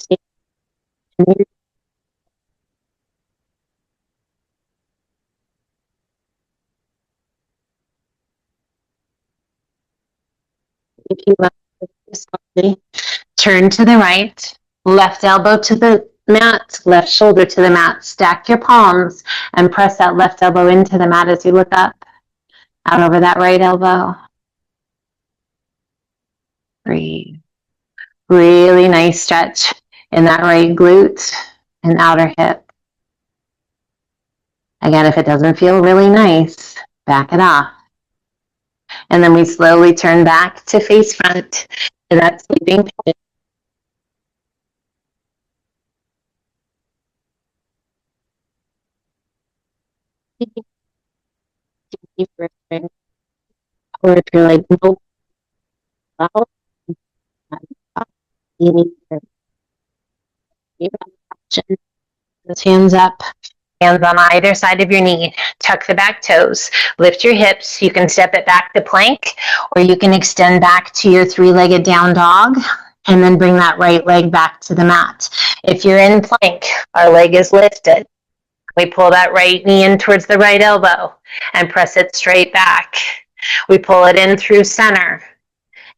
Speaker 1: If you want, turn to the right, left elbow to the mat, left shoulder to the mat. Stack your palms and press that left elbow into the mat as you look up, out over that right elbow. Breathe. Really nice stretch in that right glute and outer hip. Again, if it doesn't feel really nice, back it off. And then we slowly turn back to face front to that sleeping pigeon. Or if you're like, nope, well, you need to keep option. Those hands up. Hands on either side of your knee. Tuck the back toes. Lift your hips. You can step it back to plank, or you can extend back to your three-legged down dog, and then bring that right leg back to the mat. If you're in plank, our leg is lifted. We pull that right knee in towards the right elbow and press it straight back. We pull it in through center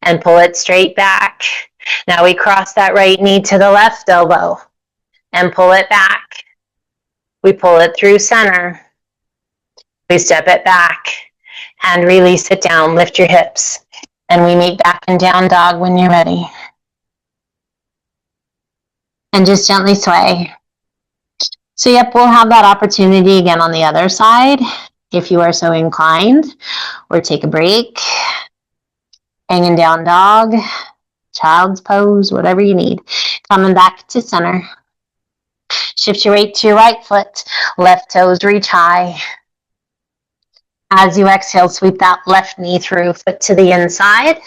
Speaker 1: and pull it straight back. Now we cross that right knee to the left elbow and pull it back. We pull it through center. We step it back and release it down. Lift your hips. And we meet back in down dog when you're ready. And just gently sway. So yep, we'll have that opportunity again on the other side if you are so inclined, or take a break. Hanging down dog, child's pose, whatever you need. Coming back to center. Shift your weight to your right foot. Left toes reach high. As you exhale, sweep that left knee through, foot to the inside,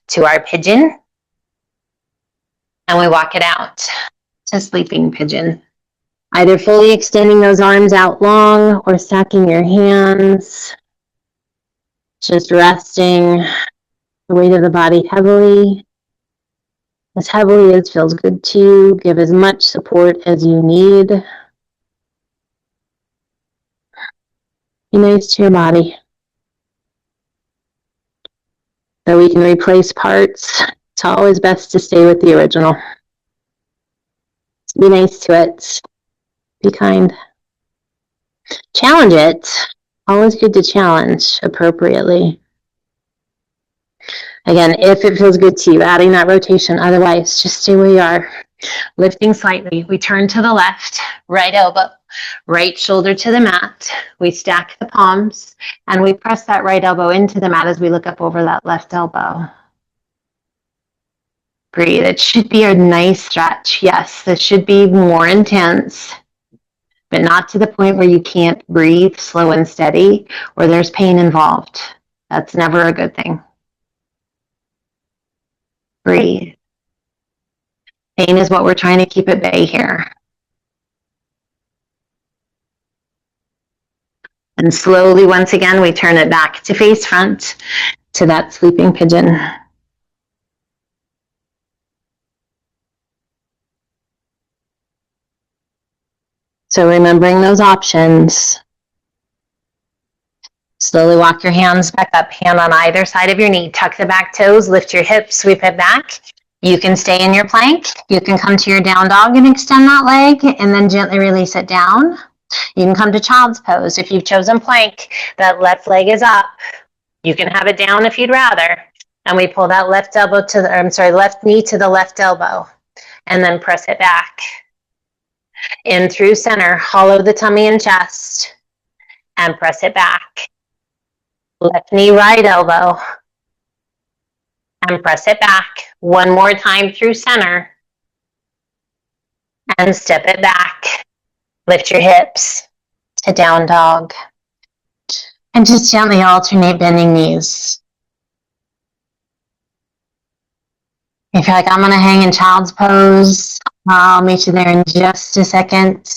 Speaker 1: to our pigeon. And we walk it out to sleeping pigeon. Either fully extending those arms out long or stacking your hands. Just resting the weight of the body heavily. As heavily as feels good to you. Give as much support as you need. Be nice to your body. Though we can replace parts, it's always best to stay with the original. Be nice to it. Be kind. Challenge it. Always good to challenge appropriately. Again, if it feels good to you, adding that rotation. Otherwise, just stay where you are. Lifting slightly. We turn to the left, right elbow, right shoulder to the mat. We stack the palms and we press that right elbow into the mat as we look up over that left elbow. Breathe. It should be a nice stretch. Yes, this should be more intense, but not to the point where you can't breathe slow and steady or there's pain involved. That's never a good thing. Breathe. Pain is what we're trying to keep at bay here. And slowly, once again, we turn it back to face front to that sleeping pigeon. So remembering those options. Slowly walk your hands back up, hand on either side of your knee. Tuck the back toes, lift your hips, sweep it back. You can stay in your plank. You can come to your down dog and extend that leg and then gently release it down. You can come to child's pose. If you've chosen plank, that left leg is up. You can have it down if you'd rather. And we pull that left knee to the left elbow and then press it back. In through center, hollow the tummy and chest and press it back. Left knee, right elbow and press it back. One more time through center and step it back. Lift your hips to down dog and just gently alternate bending knees. If you're like, I'm going to hang in child's pose, I'll meet you there in just a second.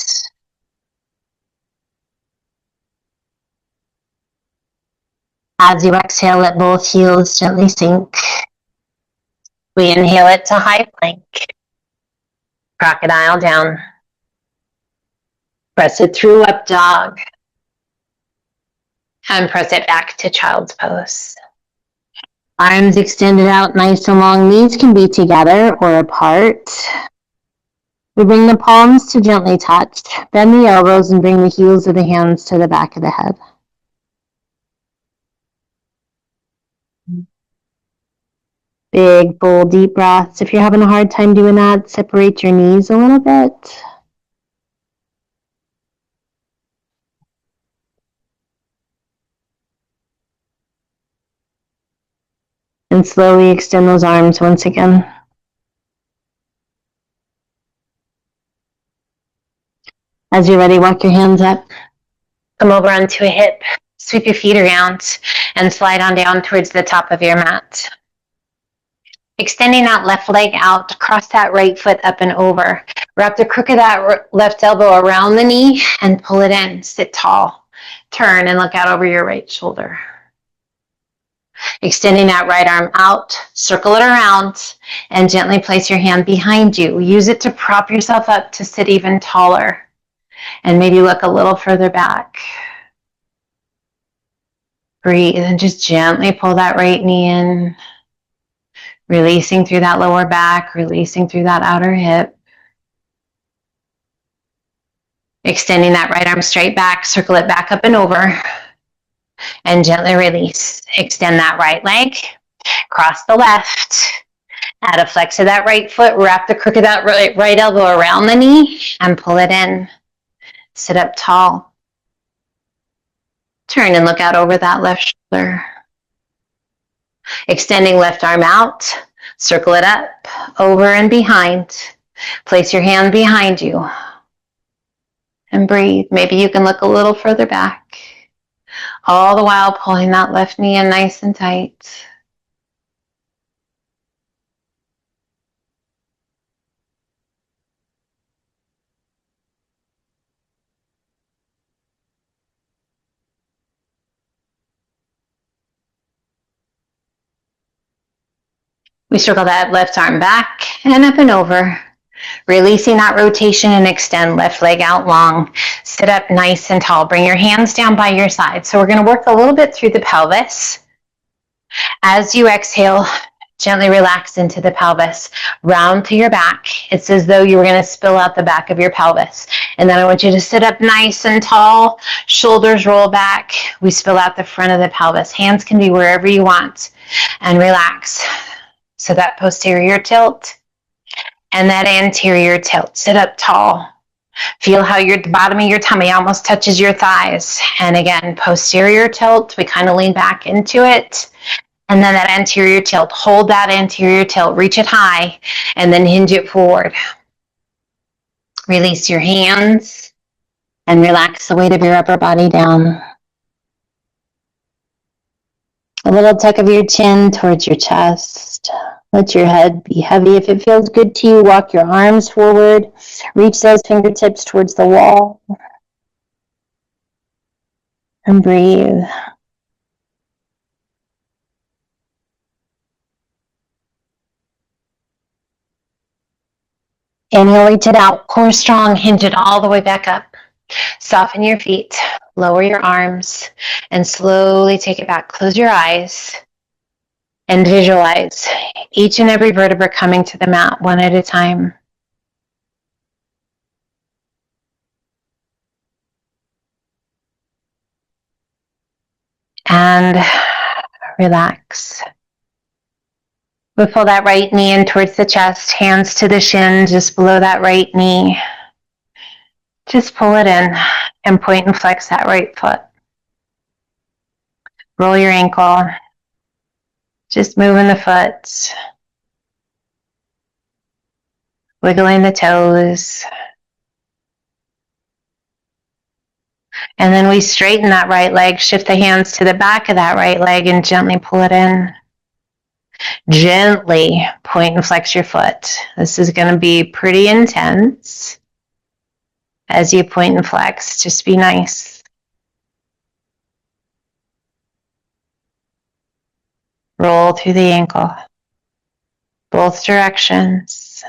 Speaker 1: As you exhale, let both heels gently sink. We inhale it to high plank. Crocodile down. Press it through up dog. And press it back to child's pose. Arms extended out nice and long. Knees can be together or apart. We bring the palms to gently touch. Bend the elbows and bring the heels of the hands to the back of the head. Big, full, deep breaths. If you're having a hard time doing that, separate your knees a little bit. And slowly extend those arms once again. As you're ready, walk your hands up. Come over onto a hip. Sweep your feet around and slide on down towards the top of your mat. Extending that left leg out, cross that right foot up and over. Wrap the crook of that left elbow around the knee and pull it in. Sit tall. Turn and look out over your right shoulder. Extending that right arm out, circle it around, and gently place your hand behind you. Use it to prop yourself up to sit even taller. And maybe look a little further back. Breathe and just gently pull that right knee in. Releasing through that lower back, releasing through that outer hip. Extending that right arm straight back, circle it back up and over. And gently release. Extend that right leg, cross the left, Add a flex of that right foot, wrap the crook of that right elbow around the knee and pull it in. Sit up tall. Turn and look out over that left shoulder. Extending left arm out, circle it up, over and behind. Place your hand behind you and breathe. Maybe you can look a little further back, all the while pulling that left knee in nice and tight. We circle that left arm back and up and over, releasing that rotation and extend left leg out long. Sit up nice and tall. Bring your hands down by your side. So we're going to work a little bit through the pelvis. As you exhale, gently relax into the pelvis. Round to your back. It's as though you were going to spill out the back of your pelvis. And then I want you to sit up nice and tall. Shoulders roll back. We spill out the front of the pelvis. Hands can be wherever you want. And relax. So that posterior tilt and that anterior tilt. Sit up tall. Feel how the bottom of your tummy almost touches your thighs. And again, posterior tilt. We kind of lean back into it. And then that anterior tilt. Hold that anterior tilt. Reach it high and then hinge it forward. Release your hands and relax the weight of your upper body down. A little tuck of your chin towards your chest. Let your head be heavy. If it feels good to you, walk your arms forward. Reach those fingertips towards the wall. And breathe. Inhale, reach it out. Core strong. Hinge it all the way back up. Soften your feet. Lower your arms. And slowly take it back. Close your eyes. And visualize each and every vertebra coming to the mat one at a time. And relax. We pull that right knee in towards the chest, hands to the shin, just below that right knee. Just pull it in and point and flex that right foot. Roll your ankle. Just moving the foot. Wiggling the toes. And then we straighten that right leg, shift the hands to the back of that right leg and gently pull it in. Gently point and flex your foot. This is going to be pretty intense. As you point and flex, just be nice. Roll through the ankle. Both directions.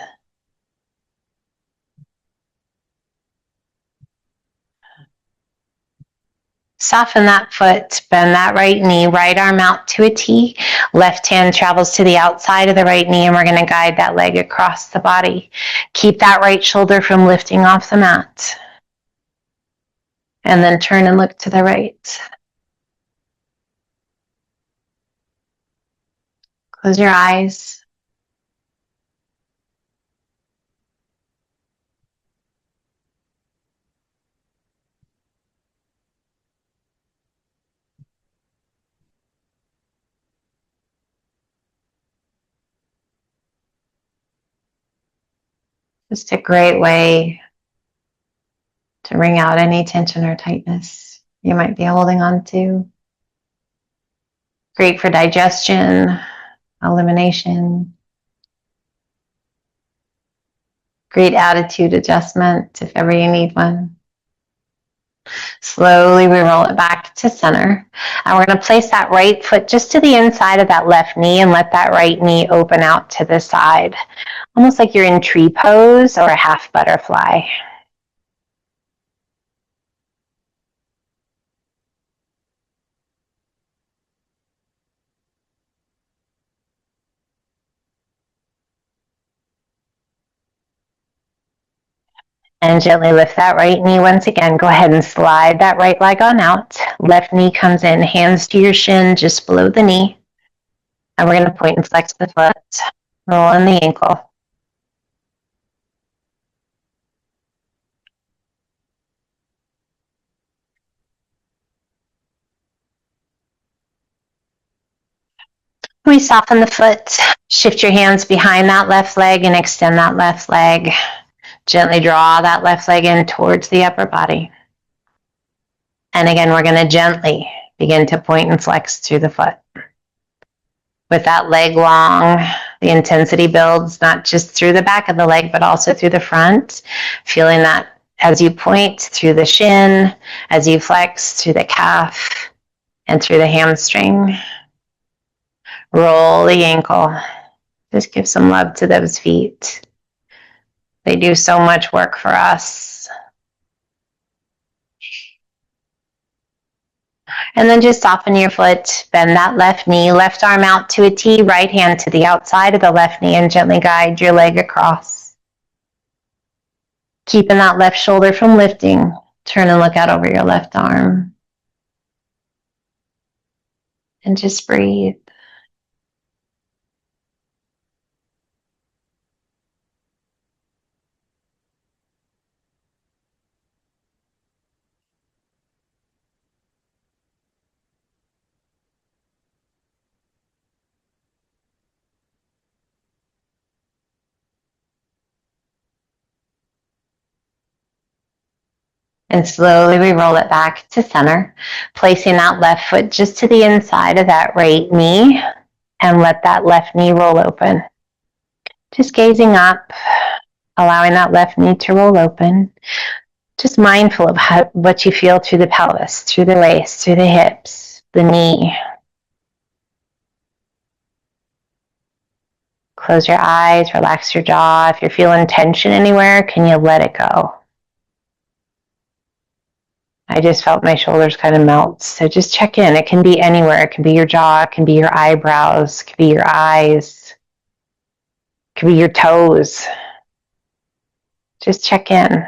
Speaker 1: Soften that foot, bend that right knee, right arm out to a T. Left hand travels to the outside of the right knee, and we're going to guide that leg across the body. Keep that right shoulder from lifting off the mat. And then turn and look to the right. Close your eyes. Just a great way to wring out any tension or tightness you might be holding on to. Great for digestion, elimination. Great attitude adjustment if ever you need one. Slowly we roll it back to center. And we're going to place that right foot just to the inside of that left knee and let that right knee open out to the side. Almost like you're in tree pose or a half butterfly. And gently lift that right knee once again. Go ahead and slide that right leg on out. Left knee comes in, hands to your shin just below the knee. And we're going to point and flex the foot. Roll in the ankle. We soften the foot. Shift your hands behind that left leg and extend that left leg. Gently draw that left leg in towards the upper body. And again, we're going to gently begin to point and flex through the foot. With that leg long, the intensity builds not just through the back of the leg, but also through the front. Feeling that as you point through the shin, as you flex through the calf and through the hamstring. Roll the ankle. Just give some love to those feet. They do so much work for us. And then just soften your foot, bend that left knee, left arm out to a T, right hand to the outside of the left knee, and gently guide your leg across. Keeping that left shoulder from lifting, turn and look out over your left arm. And just breathe. And slowly we roll it back to center, placing that left foot just to the inside of that right knee, and let that left knee roll open. Just gazing up, allowing that left knee to roll open. Just mindful of what you feel through the pelvis, through the waist, through the hips, the knee. Close your eyes, relax your jaw. If you're feeling tension anywhere, can you let it go? I just felt my shoulders kind of melt. So just check in. It can be anywhere. It can be your jaw. It can be your eyebrows. It can be your eyes. It can be your toes. Just check in.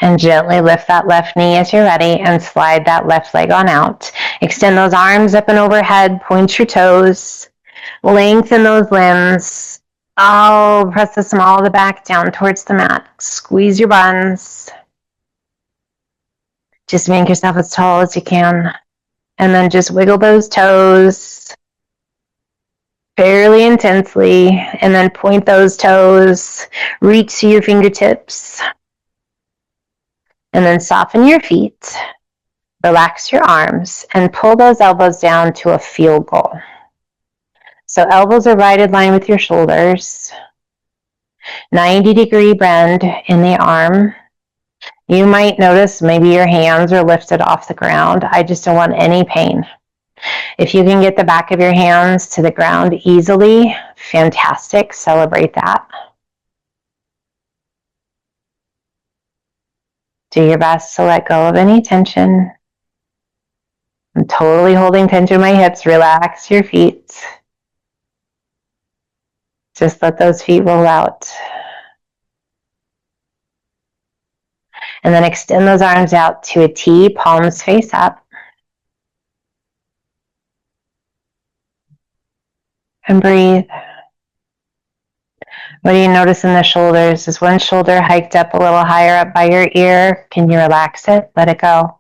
Speaker 1: And gently lift that left knee as you're ready and slide that left leg on out. Extend those arms up and overhead. Point your toes. Lengthen those limbs. Oh, press the small of the back down towards the mat. Squeeze your buns. Just make yourself as tall as you can. And then just wiggle those toes fairly intensely. And then point those toes. Reach to your fingertips. And then soften your feet. Relax your arms and pull those elbows down to a field goal. So elbows are right in line with your shoulders. 90-degree bend in the arm. You might notice maybe your hands are lifted off the ground. I just don't want any pain. If you can get the back of your hands to the ground easily, fantastic. Celebrate that. Do your best to let go of any tension. I'm totally holding tension in my hips. Relax your feet. Just let those feet roll out. And then extend those arms out to a T, palms face up. And breathe. What do you notice in the shoulders? Is one shoulder hiked up a little higher up by your ear? Can you relax it? Let it go.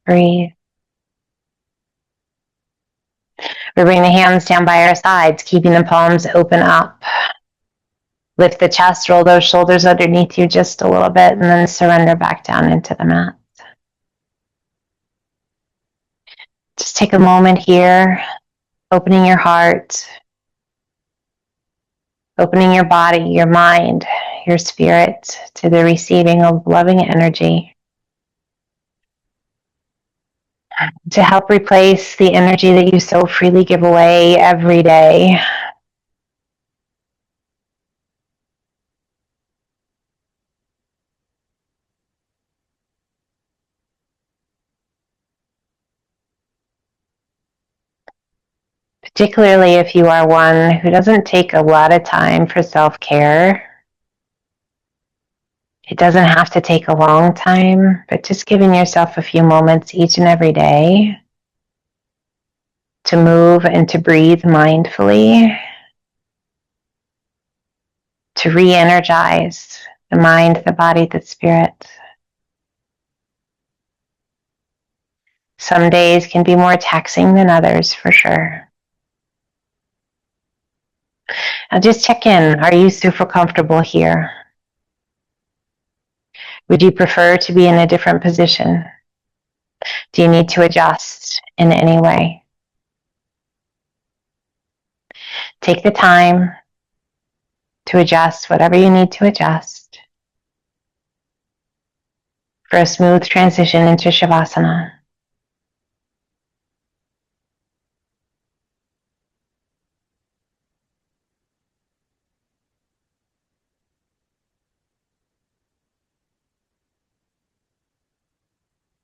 Speaker 1: Breathe. We bring the hands down by our sides, keeping the palms open up. Lift the chest, roll those shoulders underneath you just a little bit, and then surrender back down into the mat. Just take a moment here, opening your heart, opening your body, your mind, your spirit to the receiving of loving energy to help replace the energy that you so freely give away every day. particularly if you are one who doesn't take a lot of time for self-care. It doesn't have to take a long time, but just giving yourself a few moments each and every day to move and to breathe mindfully, to re-energize the mind, the body, the spirit. Some days can be more taxing than others, for sure. Now just check in. Are you super comfortable here? Would you prefer to be in a different position? Do you need to adjust in any way? Take the time to adjust whatever you need to adjust for a smooth transition into Shavasana.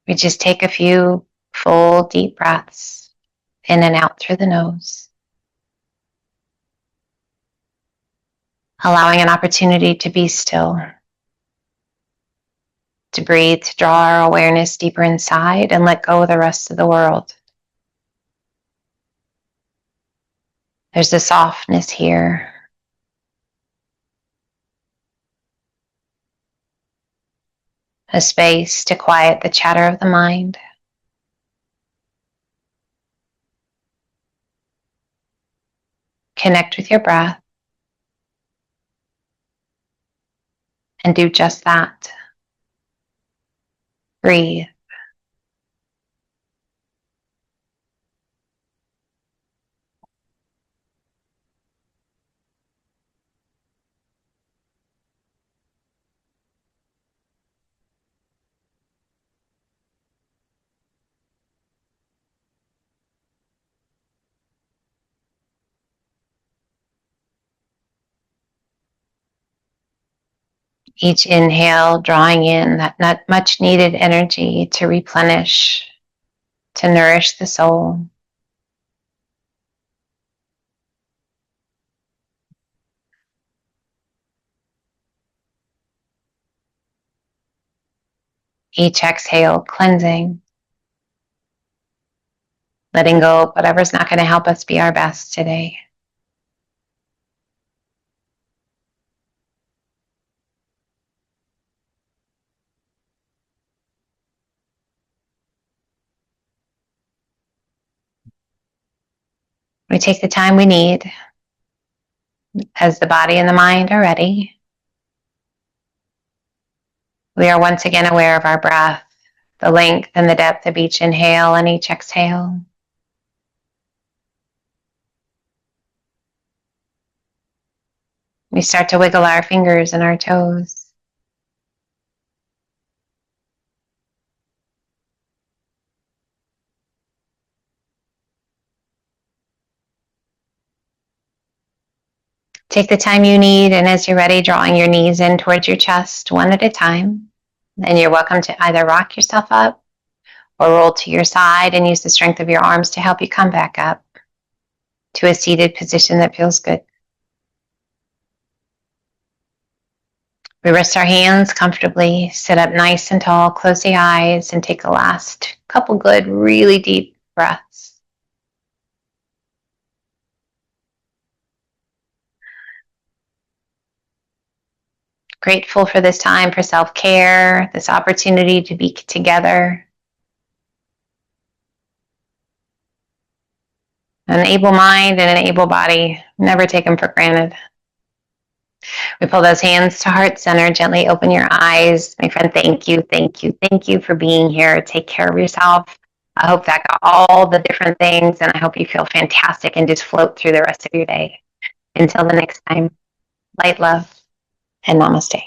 Speaker 1: We just take a few full deep breaths in and out through the nose, allowing an opportunity to be still, to breathe, to draw our awareness deeper inside and let go of the rest of the world. There's a softness here, a space to quiet the chatter of the mind. Connect with your breath and do just that. Breathe. Each inhale drawing in that much needed energy to replenish, to nourish the soul. Each exhale cleansing, letting go of whatever's not going to help us be our best today. We take the time we need as the body and the mind are ready. We are once again aware of our breath, the length and the depth of each inhale and each exhale. We start to wiggle our fingers and our toes. Take the time you need, and as you're ready, drawing your knees in towards your chest one at a time. And you're welcome to either rock yourself up or roll to your side and use the strength of your arms to help you come back up to a seated position that feels good. We rest our hands comfortably, sit up nice and tall, close the eyes, and take the last couple good, really deep breaths. Grateful for this time for self-care, this opportunity to be together. An able mind and an able body, never take them for granted. We pull those hands to heart center, gently open your eyes. My friend, thank you, thank you, thank you for being here. Take care of yourself. I hope that got all the different things, and I hope you feel fantastic and just float through the rest of your day. Until the next time, light, love, and namaste.